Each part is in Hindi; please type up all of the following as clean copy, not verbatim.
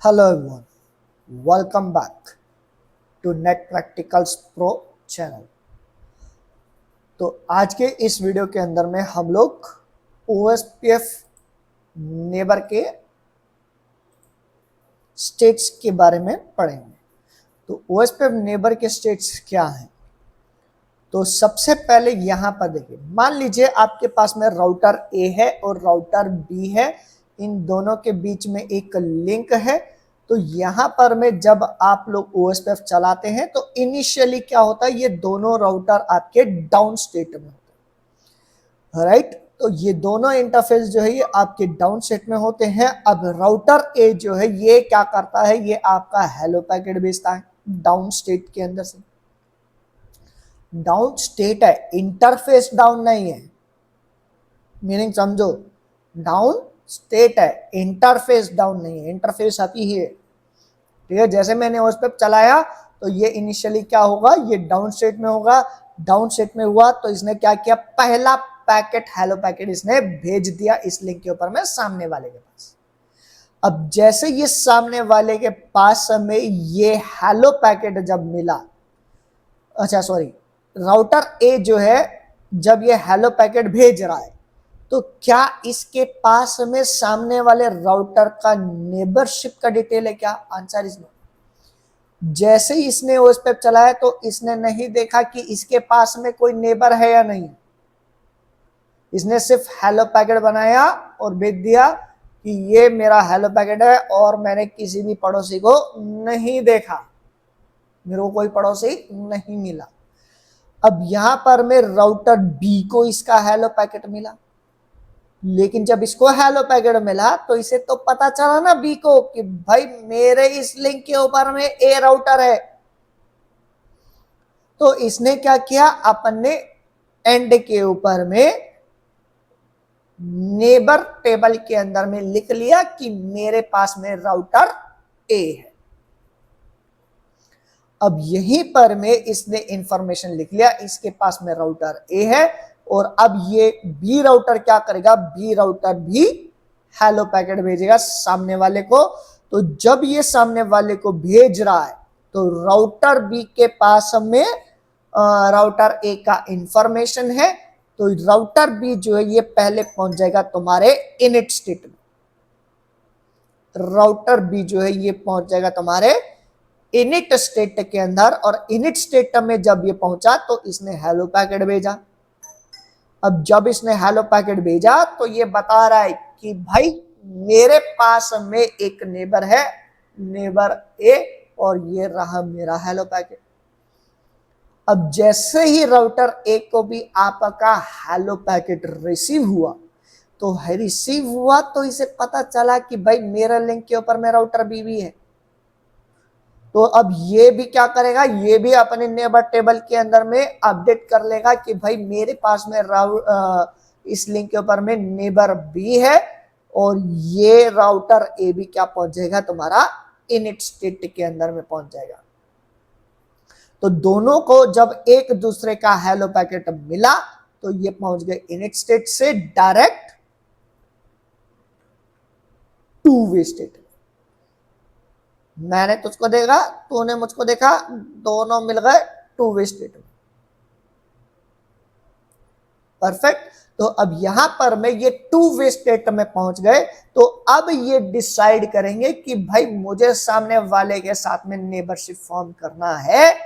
Hello everyone, welcome back to Net Practicals Pro channel. तो आज के इस वीडियो के अंदर में हम लोग OSPF नेबर के स्टेट्स के बारे में पढ़ेंगे। तो OSPF नेबर के स्टेट्स क्या हैं? तो सबसे पहले यहाँ पर देखिए, मान लीजिए आपके पास में राउटर ए है और राउटर बी है, इन दोनों के बीच में एक लिंक है। तो यहाँ पर में जब आप लोग OSPF चलाते हैं तो इनिशियली क्या होता है, ये दोनों राउटर आपके डाउन स्टेट में होते हैं, राइट। तो ये दोनों इंटरफेस जो है ये आपके डाउन स्टेट में होते हैं। अब राउटर ए जो है ये क्या करता है, ये आपका हेलो पैकेट भेजता है डाउन स्टेट के अंदर से। डाउन स्टेट है, इंटरफेस डाउन नहीं है, मीनिंग समझो, डाउन स्टेट है, इंटरफेस डाउन नहीं है, इंटरफेस अभी है, ठीक है। जैसे मैंने OSPF चलाया तो ये इनिशियली क्या होगा, ये डाउन स्टेट में होगा। डाउन स्टेट में हुआ तो इसने क्या किया, पहला पैकेट हेलो पैकेट इसने भेज दिया इस लिंक के ऊपर में सामने वाले के पास। अब जैसे ये सामने वाले के पास में ये हेलो पैकेट जब मिला, अच्छा सॉरी, राउटर ए जो है जब ये हेलो पैकेट भेज रहा है तो क्या इसके पास में सामने वाले राउटर का नेबरशिप का डिटेल है क्या? Answer is no. जैसे ही इसने OSPF चलाया तो इसने नहीं देखा कि इसके पास में कोई नेबर है या नहीं, इसने सिर्फ हेलो पैकेट बनाया और भेज दिया कि ये मेरा हेलो पैकेट है, और मैंने किसी भी पड़ोसी को नहीं देखा, मेरे को कोई पड़ोसी नहीं मिला। अब यहां पर मैं राउटर बी को इसका हेलो पैकेट मिला, लेकिन जब इसको हेलो पैकेट मिला तो इसे तो पता चला ना बी को कि भाई मेरे इस लिंक के ऊपर में ए राउटर है। तो इसने क्या किया, अपन ने एंड के ऊपर में नेबर टेबल के अंदर में लिख लिया कि मेरे पास में राउटर ए है। अब यहीं पर में इसने इंफॉर्मेशन लिख लिया, इसके पास में राउटर ए है, और अब ये बी राउटर क्या करेगा, बी राउटर भी हेलो पैकेट भेजेगा सामने वाले को। तो जब ये सामने वाले को भेज रहा है तो राउटर बी के पास में राउटर ए का इंफॉर्मेशन है, तो राउटर बी जो है ये पहले पहुंच जाएगा तुम्हारे इनिट स्टेट में। राउटर बी जो है ये पहुंच जाएगा तुम्हारे इनिट स्टेट के अंदर, और इनिट स्टेट में जब ये पहुंचा तो इसने हेलो पैकेट भेजा। अब जब इसने हेलो पैकेट भेजा तो ये बता रहा है कि भाई मेरे पास में एक नेबर है, नेबर ए, और ये रहा मेरा हेलो पैकेट। अब जैसे ही राउटर ए को भी आपका हेलो पैकेट रिसीव हुआ, तो रिसीव हुआ तो इसे पता चला कि भाई मेरा लिंक के ऊपर में राउटर बी भी है। तो अब ये भी क्या करेगा, ये भी अपने नेबर टेबल के अंदर में अपडेट कर लेगा कि भाई मेरे पास में इस लिंक के ऊपर में नेबर बी है, और ये राउटर ए भी क्या पहुंच जाएगा, तुम्हारा इनिट स्टेट के अंदर में पहुंच जाएगा। तो दोनों को जब एक दूसरे का हेलो पैकेट मिला तो ये पहुंच गए इनिट स्टेट से डायरेक्ट टू वे स्टेट। मैंने तुझको देखा, तूने मुझको देखा, दोनों मिल गए टू वे स्टेट में। परफेक्ट। तो अब यहां पर में ये टू वे स्टेट में पहुंच गए, तो अब ये डिसाइड करेंगे कि भाई मुझे सामने वाले के साथ में नेबरशिप फॉर्म करना है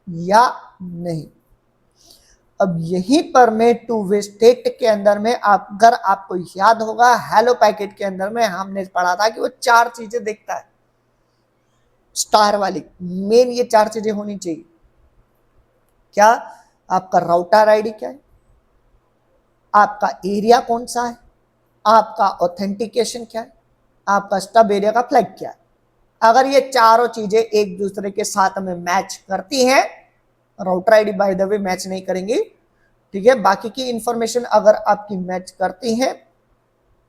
या नहीं। अब यहीं पर में टू वे स्टेट के अंदर में अगर आपको याद होगा, हेलो पैकेट के अंदर में हमने पढ़ा था कि वो चार चीजें देखता है, स्टार वाली मेन ये चार चीजें होनी चाहिए। क्या? आपका राउटर आईडी क्या है, आपका एरिया कौन सा है, आपका ऑथेंटिकेशन क्या है, आपका स्टब एरिया का फ्लैग क्या है। अगर ये चारों चीजें एक दूसरे के साथ में मैच करती हैं, router ID by the way match नहीं करेंगी, ठीक है, बाकी की इंफॉर्मेशन अगर आपकी मैच करती है,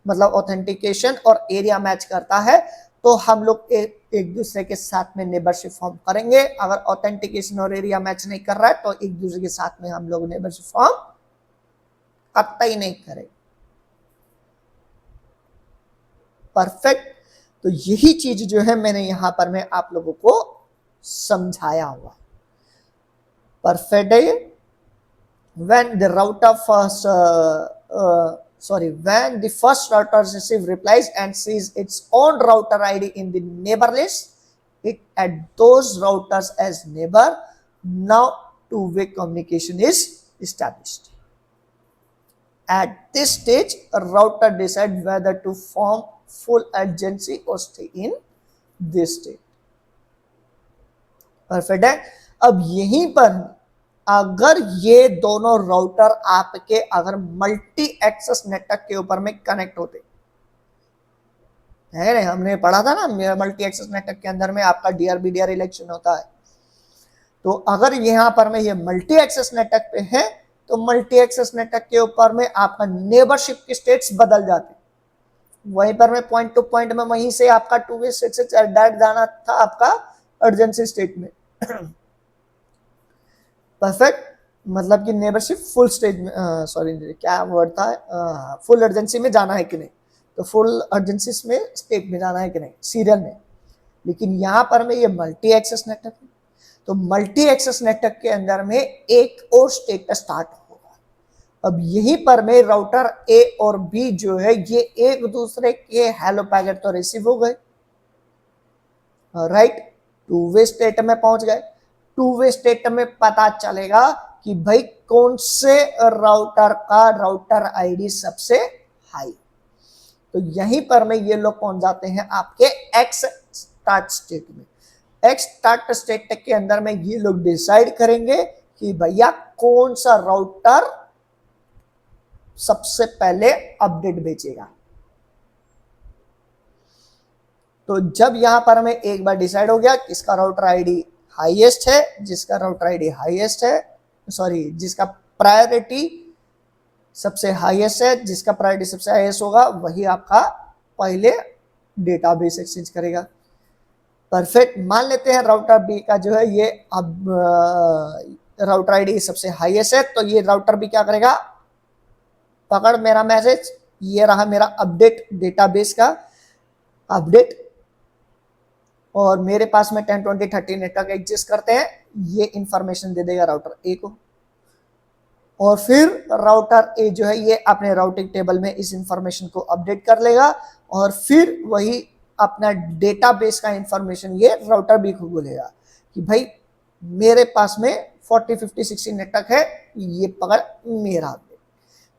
मतलब ऑथेंटिकेशन और एरिया मैच करता है, तो हम लोग एक दूसरे के साथ में नेबरशिप फॉर्म करेंगे। अगर ऑथेंटिकेशन और एरिया मैच नहीं कर रहा है तो एक दूसरे के साथ में हम लोग नेबरशिप फॉर्म कतई नहीं करें। परफेक्ट। तो यही चीज जो है मैंने यहां पर मैं आप लोगों को समझाया हुआ। परफेक्ट है ये। when the router first when the first router receives replies and sees its own router ID in the neighbor list, it add those routers as neighbor. Now two-way communication is established. At this stage, a router decides whether to form full urgency or stay in this state. Perfect है। अब यहीं पर अगर ये दोनों राउटर आपके अगर मल्टी एक्सेस नेटवर्क के ऊपर में कनेक्ट होते है ना, हमने पढ़ा था ना मल्टी एक्सेस नेटवर्क के अंदर में आपका डीआर इलेक्शन होता है। तो अगर यहां पर में ये मल्टी एक्सेस नेटवर्क पे है तो मल्टी एक्सेस नेटवर्क के ऊपर में आपका नेबरशिप के स्टेट्स बदल जाते, वहीं पर में पॉइंट टू पॉइंट में वहीं से आपका टू वे स्टेट से डायरेक्ट जाना था आपका अर्जेंसी स्टेट में। परफेक्ट, मतलब कि नेबरशिप फुल स्टेज में क्या वर्ड था, फुल अर्जेंसी में जाना है कि नहीं, तो फुल अर्जेंसी में स्टेट में जाना है कि नहीं, सीरियल में। लेकिन यहां पर में ये मल्टी एक्सेस नेटवर्क है, तो मल्टी एक्सेस नेटवर्क के अंदर में एक और स्टेट स्टार्ट होगा। अब यहीं पर में राउटर ए और बी जो है ये एक दूसरे के हेलो पैकेट तो रिसीव हो गए, राइट, टू वे स्टेट में पहुंच गए। टू वे स्टेट में पता चलेगा कि भाई कौन से राउटर का राउटर आईडी सबसे हाई। तो यहीं पर में ये लोग पहुंच जाते हैं आपके एक्स स्टार्ट स्टेट में। एक्स स्टार्ट स्टेट के अंदर में ये लोग डिसाइड करेंगे कि भैया कौन सा राउटर सबसे पहले अपडेट भेजेगा। तो जब यहां पर में एक बार डिसाइड हो गया किसका राउटर आईडी हाईएस्ट है, जिसका राउटर आईडी हाईएस्ट है, जिसका प्रायोरिटी सबसे हाईएस्ट है, जिसका प्रायोरिटी सबसे हाईएस्ट होगा वही आपका पहले डेटाबेस एक्सचेंज करेगा। परफेक्ट, मान लेते हैं राउटर बी का जो है ये अब राउटर आईडी सबसे हाईएस्ट है, तो ये राउटर बी क्या करेगा, पकड़ मेरा मैसेज, ये रहा मेरा अपडेट डेटाबेस का अपडेट, और मेरे पास में 10, 20, 30 नेटवर्क एग्जिस्ट करते हैं, ये इंफॉर्मेशन दे देगा राउटर ए को, और फिर राउटर ए जो है ये अपने राउटिंग टेबल में इस इंफॉर्मेशन को अपडेट कर लेगा, और फिर वही अपना डेटाबेस का इंफॉर्मेशन ये राउटर बी को बोलेगा कि भाई मेरे पास में 40, 50, 60 नेटवर्क है, ये पकड़ मेरा अपडेट।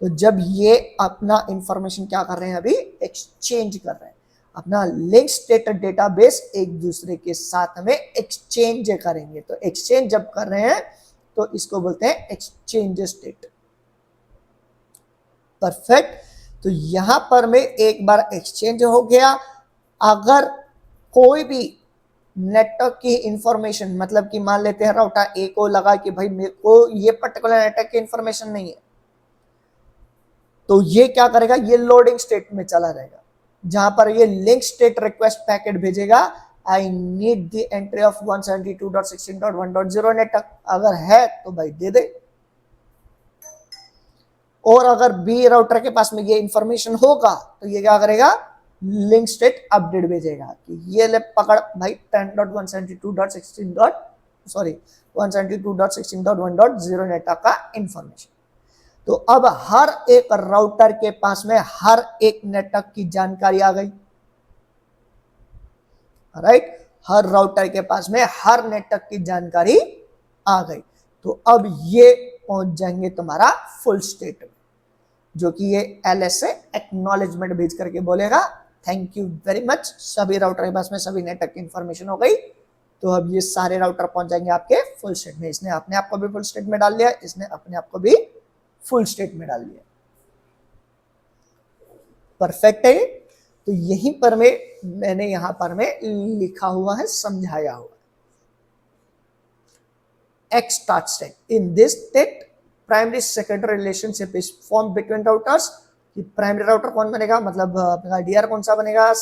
तो जब ये अपना इंफॉर्मेशन क्या कर रहे हैं, अभी एक्सचेंज कर रहे हैं, अपना लिंक स्टेट डेटाबेस एक दूसरे के साथ में एक्सचेंज करेंगे। तो एक्सचेंज जब कर रहे हैं तो इसको बोलते हैं एक्सचेंज स्टेट। परफेक्ट, तो यहां पर में एक बार एक्सचेंज हो गया, अगर कोई भी नेटवर्क की इंफॉर्मेशन, मतलब कि मान लेते हैं राउटर ए को लगा कि भाई मेरे को ये पर्टिकुलर नेटवर्क की इंफॉर्मेशन नहीं है, तो ये क्या करेगा, ये लोडिंग स्टेट में चला जाएगा, जहां पर ये लिंक स्टेट रिक्वेस्ट पैकेट भेजेगा, I need the entry of 172.16.1.0 network, अगर है तो भाई दे दे। और अगर बी राउटर के पास में ये इंफॉर्मेशन होगा तो ये क्या करेगा, लिंक स्टेट अपडेट भेजेगा कि ये ले पकड़ भाई 172.16.1.0 नेटवर्क का इंफॉर्मेशन। तो अब हर एक राउटर के पास में हर एक नेटवर्क की जानकारी आ गई, राइट, हर राउटर के पास में हर नेटवर्क की जानकारी आ गई। तो अब ये पहुंच जाएंगे तुम्हारा फुल स्टेट में, जो कि ये एलएस से एक्नॉलेजमेंट भेज करके बोलेगा थैंक यू वेरी मच, सभी राउटर के पास में सभी नेटवर्क की इंफॉर्मेशन हो गई। तो अब ये सारे राउटर पहुंच जाएंगे आपके फुल स्टेट में। इसने अपने आप को भी फुल स्टेट में डाल लिया, इसने अपने आप को भी फुल स्टेट में डाल दिया। परफेक्ट है। तो यहीं पर मैंने यहां पर में लिखा हुआ है, समझाया हुआ x start state. In this state primary secondary relationship is form between routers. कि प्राइमरी राउटर कौन बनेगा, मतलब अपना डीआर कौन सा बनेगा,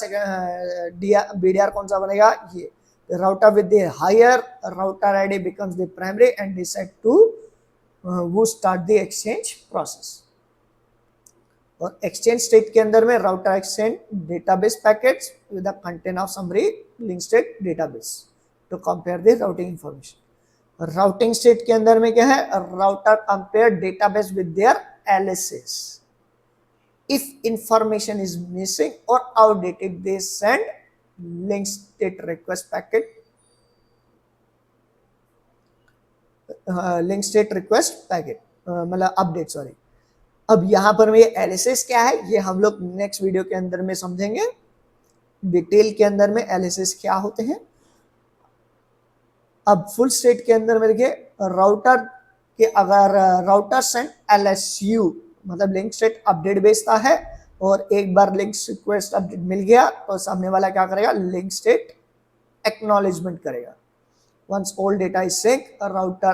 बीडीआर कौन सा बनेगा, ये router with the higher router ID becomes the primary and decide to वो स्टार्ट द एक्सचेंज प्रोसेस। और एक्सचेंज स्टेट के अंदर में router exchange database packets with the content of summary link state database to compare the routing information. Routing state के अंदर में क्या है, router compare database with their LSS. If information is missing और outdated they send link state request packet, link state request packet मतलब अपडेट, सॉरी। अब यहां पर ये एलएसएस क्या है ये हम लोग नेक्स्ट वीडियो के अंदर में समझेंगे डिटेल के अंदर में एलएसएस क्या होते हैं। अब फुल स्टेट के अंदर में देखिए राउटर के अगर राउटर सेंड एलएसयू मतलब लिंक स्टेट अपडेट भेजता है और एक बार लिंक रिक्वेस्ट अपडेट मिल गया तो सामने वाला क्या करेगा, लिंक स्टेट एक्नॉलेजमेंट करेगा। Once all data is synced, a router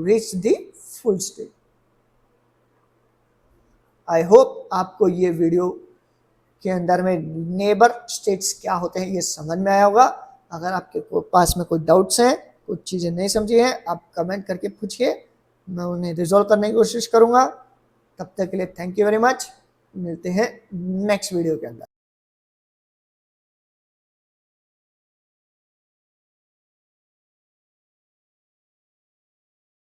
reach the full state. I hope आपको ये वीडियो के अंदर में नेबर स्टेट्स क्या होते हैं ये समझ में आया होगा। अगर आपके पास में कोई डाउट्स हैं, कुछ चीज़ें नहीं समझी हैं, आप कमेंट करके पूछिए, मैं उन्हें रिजॉल्व करने की कोशिश करूँगा। तब तक के लिए थैंक यू वेरी मच। मिलते हैं नेक्स्ट वीडियो के अंदर।